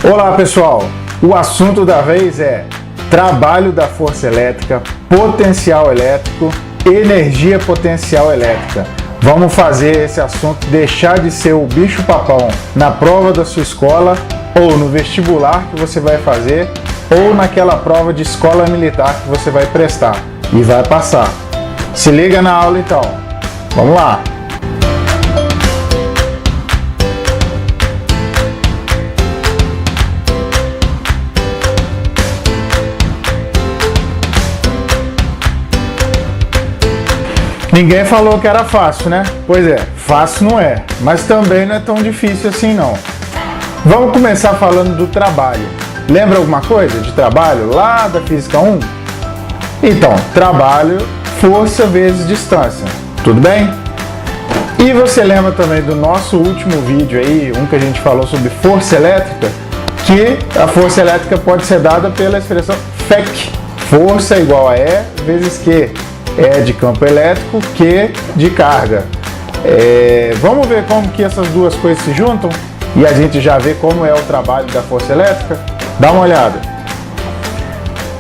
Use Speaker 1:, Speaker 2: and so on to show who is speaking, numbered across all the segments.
Speaker 1: Olá pessoal, o assunto da vez é trabalho da força elétrica, potencial elétrico, energia potencial elétrica. Vamos fazer esse assunto deixar de ser o bicho papão na prova da sua escola ou no vestibular que você vai fazer ou naquela prova de escola militar que você vai prestar e vai passar. Se liga na aula então, vamos lá! Ninguém falou que era fácil, né? Pois é, fácil não é, mas também não é tão difícil assim não. Vamos começar falando do trabalho. Lembra alguma coisa de trabalho lá da Física 1? Então, trabalho, força vezes distância, tudo bem? E você lembra também do nosso último vídeo aí, um que a gente falou sobre força elétrica, que a força elétrica pode ser dada pela expressão FEC, força igual a E vezes Q. É de campo elétrico, Q de carga. Vamos ver como que essas duas coisas se juntam e a gente já vê como é o trabalho da força elétrica? Dá uma olhada.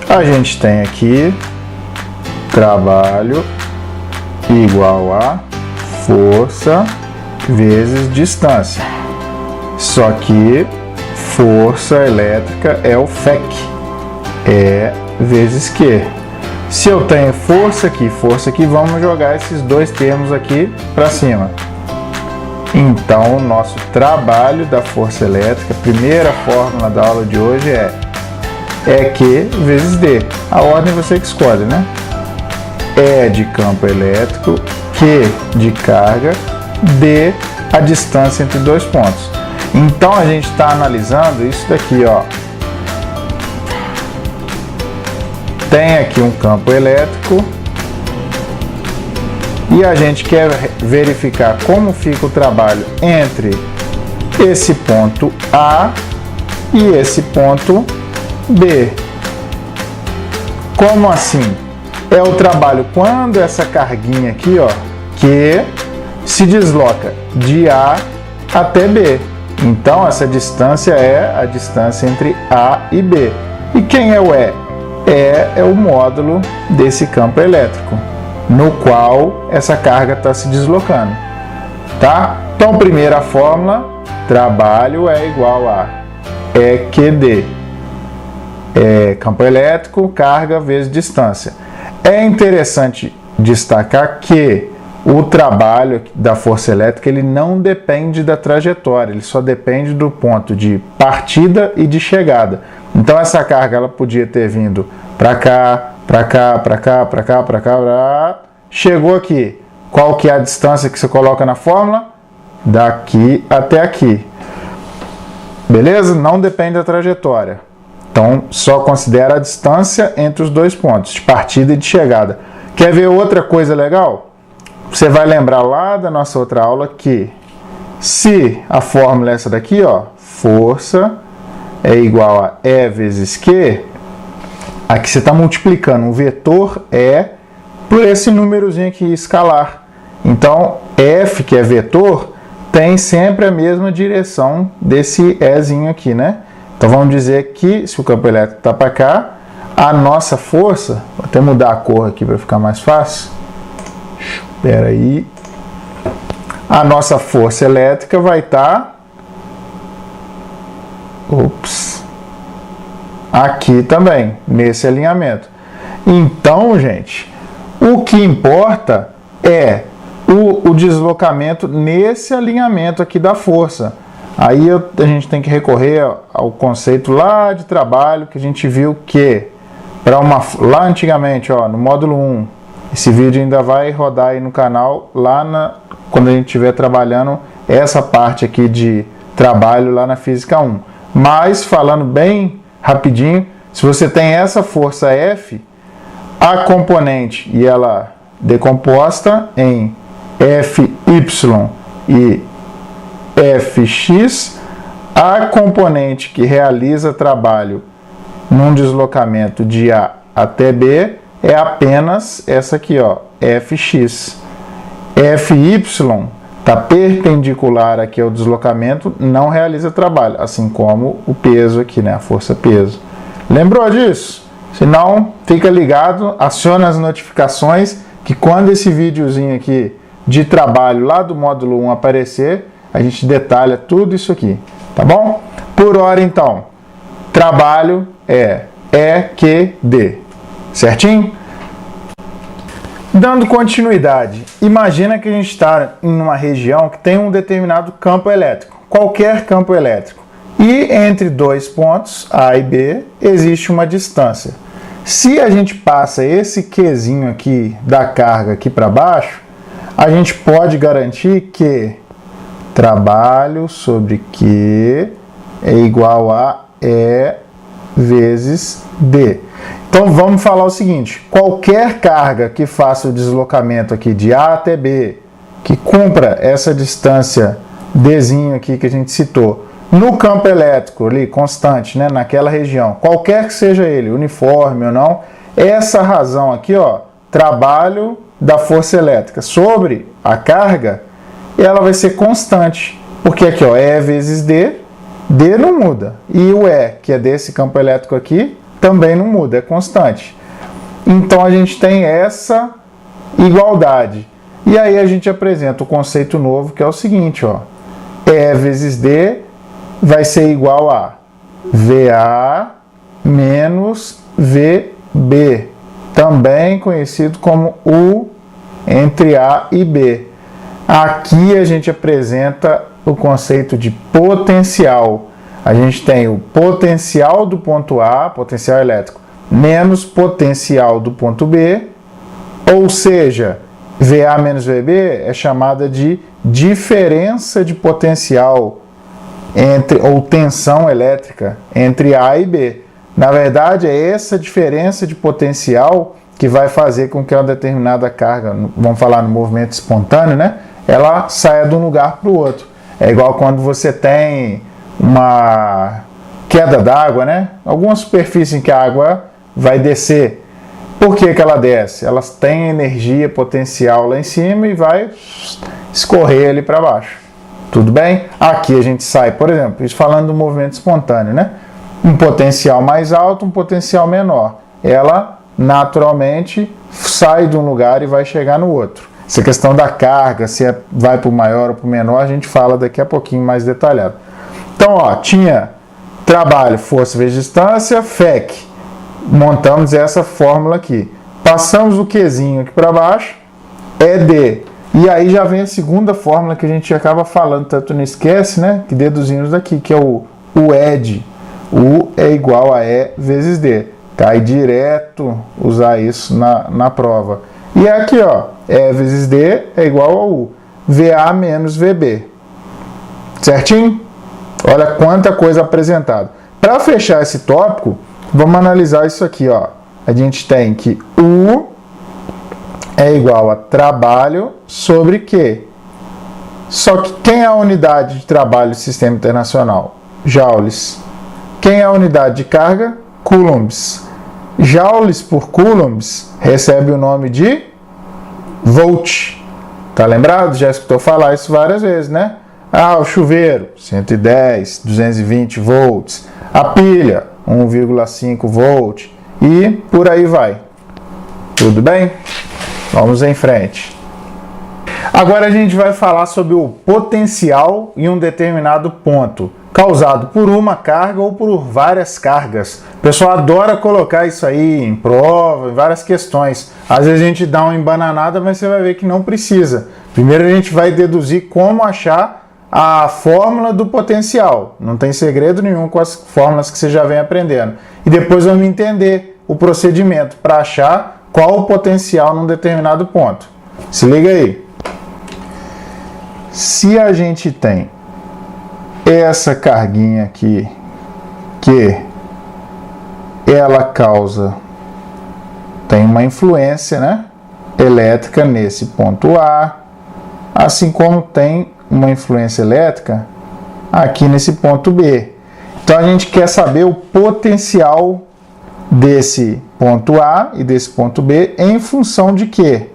Speaker 1: A gente tem aqui trabalho igual a força vezes distância. Só que força elétrica é o FEC, E vezes Q. Se eu tenho força aqui, vamos jogar esses dois termos aqui para cima. Então, o nosso trabalho da força elétrica, a primeira fórmula da aula de hoje é Q vezes D. A ordem você que escolhe, né? E de campo elétrico, Q de carga, D a distância entre dois pontos. Então, a gente está analisando isso daqui, ó. Tem aqui um campo elétrico e a gente quer verificar como fica o trabalho entre esse ponto A e esse ponto B. Como assim? É o trabalho quando essa carguinha aqui, ó, que se desloca de A até B. Então essa distância é a distância entre A e B. E quem é o E? É o módulo desse campo elétrico, no qual essa carga está se deslocando, tá? Então, primeira fórmula, trabalho é igual a EQD, campo elétrico, carga vezes distância. É interessante destacar que o trabalho da força elétrica ele não depende da trajetória, ele só depende do ponto de partida e de chegada. Então essa carga ela podia ter vindo para cá, para cá, para cá, para cá, para cá, chegou aqui. Qual que é a distância que você coloca na fórmula? Daqui até aqui. Beleza? Não depende da trajetória. Então só considera a distância entre os dois pontos, de partida e de chegada. Quer ver outra coisa legal? Você vai lembrar lá da nossa outra aula que se a fórmula é essa daqui, ó, força é igual a E vezes Q, aqui você está multiplicando o vetor E por esse númerozinho aqui escalar. Então, F, que é vetor, tem sempre a mesma direção desse Ezinho aqui, né? Então, vamos dizer que, se o campo elétrico está para cá, a nossa força, vou até mudar a cor aqui para ficar mais fácil. Espera aí. A nossa força elétrica vai estar aqui também, nesse alinhamento. Então, gente, o que importa é o deslocamento nesse alinhamento aqui da força. Aí a gente tem que recorrer ao conceito lá de trabalho que a gente viu que lá antigamente, ó, no módulo 1, esse vídeo ainda vai rodar aí no canal quando a gente estiver trabalhando essa parte aqui de trabalho lá na Física 1. Mas, falando bem rapidinho, se você tem essa força F, a componente, e ela decomposta em Fy e Fx, a componente que realiza trabalho num deslocamento de A até B é apenas essa aqui, ó, Fx. Fy está perpendicular aqui ao deslocamento, não realiza trabalho, assim como o peso aqui, né, a força-peso. Lembrou disso? Se não, fica ligado, aciona as notificações, que quando esse videozinho aqui de trabalho lá do módulo 1 aparecer, a gente detalha tudo isso aqui, tá bom? Por hora, então, trabalho é EQD, certinho? Dando continuidade, imagina que a gente está em uma região que tem um determinado campo elétrico, qualquer campo elétrico, e entre dois pontos, A e B, existe uma distância. Se a gente passa esse Qzinho aqui da carga aqui para baixo, a gente pode garantir que trabalho sobre Q é igual a E vezes D. Então vamos falar o seguinte, qualquer carga que faça o deslocamento aqui de A até B, que cumpra essa distância Dzinho aqui que a gente citou, no campo elétrico ali, constante, né, naquela região, qualquer que seja ele, uniforme ou não, essa razão aqui, ó, trabalho da força elétrica sobre a carga, ela vai ser constante, porque aqui, ó, E vezes D, D não muda, e o E, que é desse campo elétrico aqui, também não muda, é constante. Então a gente tem essa igualdade. E aí a gente apresenta o conceito novo, que é o seguinte, ó, E vezes D vai ser igual a VA menos VB, também conhecido como U entre A e B. Aqui a gente apresenta o conceito de potencial. A gente tem o potencial do ponto A, potencial elétrico, menos potencial do ponto B, ou seja, VA menos VB é chamada de diferença de potencial ou tensão elétrica entre A e B. Na verdade, é essa diferença de potencial que vai fazer com que uma determinada carga, vamos falar no movimento espontâneo, né, ela saia de um lugar para o outro. É igual quando você tem uma queda d'água, né? Alguma superfície em que a água vai descer. Por que que ela desce? Elas têm energia potencial lá em cima e vai escorrer ali para baixo. Tudo bem? Aqui a gente sai, por exemplo, isso falando do movimento espontâneo, né? Um potencial mais alto, um potencial menor. Ela naturalmente sai de um lugar e vai chegar no outro. Essa questão da carga, se vai para o maior ou para o menor, a gente fala daqui a pouquinho mais detalhado. Então, ó, tinha trabalho, força vezes distância, FEC. Montamos essa fórmula aqui. Passamos o Qzinho aqui para baixo, ED. E aí já vem a segunda fórmula que a gente acaba falando, tanto não esquece, né? Que deduzimos daqui, que é o ED. U é igual a E vezes D. Cai direto usar isso na prova. E aqui, ó, E vezes D é igual a U. VA menos VB. Certinho? Olha quanta coisa apresentada. Para fechar esse tópico, vamos analisar isso aqui, ó. A gente tem que U é igual a trabalho sobre Q. Só que quem é a unidade de trabalho do sistema internacional? Joules. Quem é a unidade de carga? Coulombs. Joules por coulombs recebe o nome de volt. Tá lembrado? Já escutou falar isso várias vezes, né? Ah, o chuveiro, 110, 220 volts. A pilha, 1,5 volt. E por aí vai. Tudo bem? Vamos em frente. Agora a gente vai falar sobre o potencial em um determinado ponto, causado por uma carga ou por várias cargas. O pessoal adora colocar isso aí em prova, em várias questões. Às vezes a gente dá uma embananada, mas você vai ver que não precisa. Primeiro a gente vai deduzir como achar a fórmula do potencial. Não tem segredo nenhum com as fórmulas que você já vem aprendendo. E depois vamos entender o procedimento para achar qual o potencial num determinado ponto. Se liga aí. Se a gente tem essa carguinha aqui, que ela tem uma influência, né, elétrica nesse ponto A, assim como tem uma influência elétrica aqui nesse ponto B. Então a gente quer saber o potencial desse ponto A e desse ponto B em função de quê?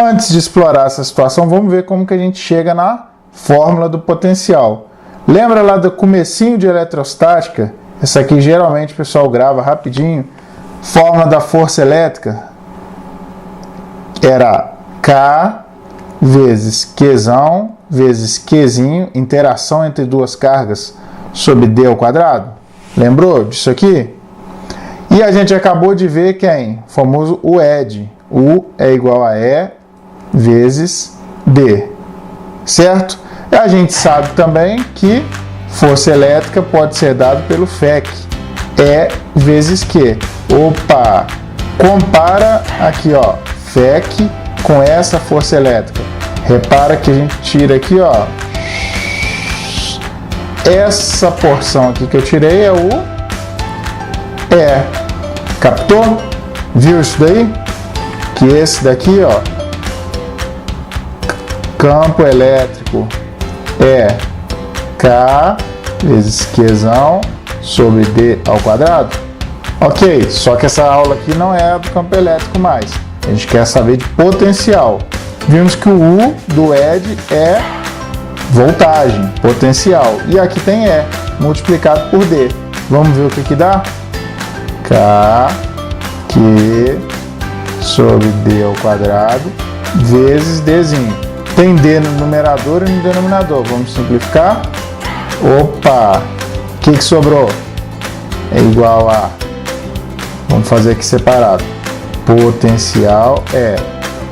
Speaker 1: Antes de explorar essa situação, vamos ver como que a gente chega na fórmula do potencial. Lembra lá do comecinho de eletrostática? Essa aqui geralmente o pessoal grava rapidinho. Fórmula da força elétrica era K vezes Qzão vezes Qzinho, interação entre duas cargas, sobre D ao quadrado. Lembrou disso aqui? E a gente acabou de ver quem? O famoso UED. U é igual a E vezes D. Certo? E a gente sabe também que força elétrica pode ser dada pelo FEC. E vezes Q. Opa! Compara aqui, ó, FEC com essa força elétrica. Repara que a gente tira aqui, ó. Essa porção aqui que eu tirei é o E. Captou? Viu isso daí? Que esse daqui, ó, campo elétrico é K vezes Qzão sobre D ao quadrado. Ok, só que essa aula aqui não é do campo elétrico mais. A gente quer saber de potencial. Vimos que o U do ED é voltagem, potencial. E aqui tem E, multiplicado por D. Vamos ver o que dá? K, Q sobre D ao quadrado vezes Dzinho. Tem D no numerador e no denominador. Vamos simplificar. Opa! O que sobrou? É igual a... Vamos fazer aqui separado. Potencial é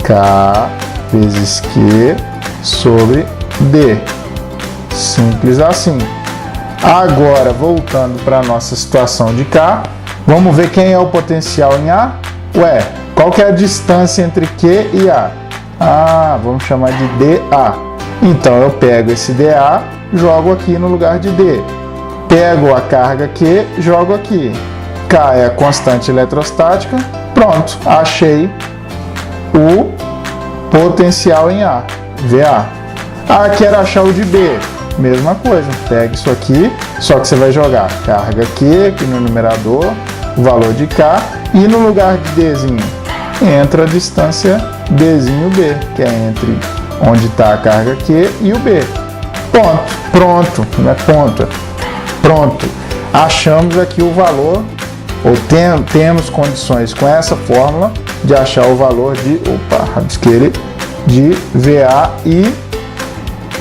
Speaker 1: K vezes Q sobre D. Simples assim. Agora, voltando para a nossa situação de K, vamos ver quem é o potencial em A? Ué, qual que é a distância entre Q e A? Ah, vamos chamar de DA. Então, eu pego esse DA, jogo aqui no lugar de D. Pego a carga Q, jogo aqui. K é a constante eletrostática. Pronto, achei o potencial em A, VA. Ah, quero achar o de B. Mesma coisa, pega isso aqui, só que você vai jogar carga Q aqui no numerador, o valor de K, e no lugar de Dzinho entra a distância Dzinho B, que é entre onde está a carga Q e o B. Pronto, não é ponto, é pronto. Achamos aqui o valor, ou temos condições com essa fórmula de achar o valor de, de VA e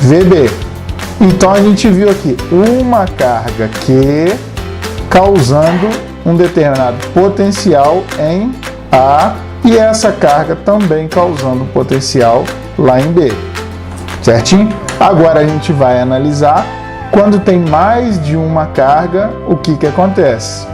Speaker 1: VB. Então a gente viu aqui uma carga Q causando um determinado potencial em A e essa carga também causando um potencial lá em B. Certinho? Agora a gente vai analisar quando tem mais de uma carga, o que acontece?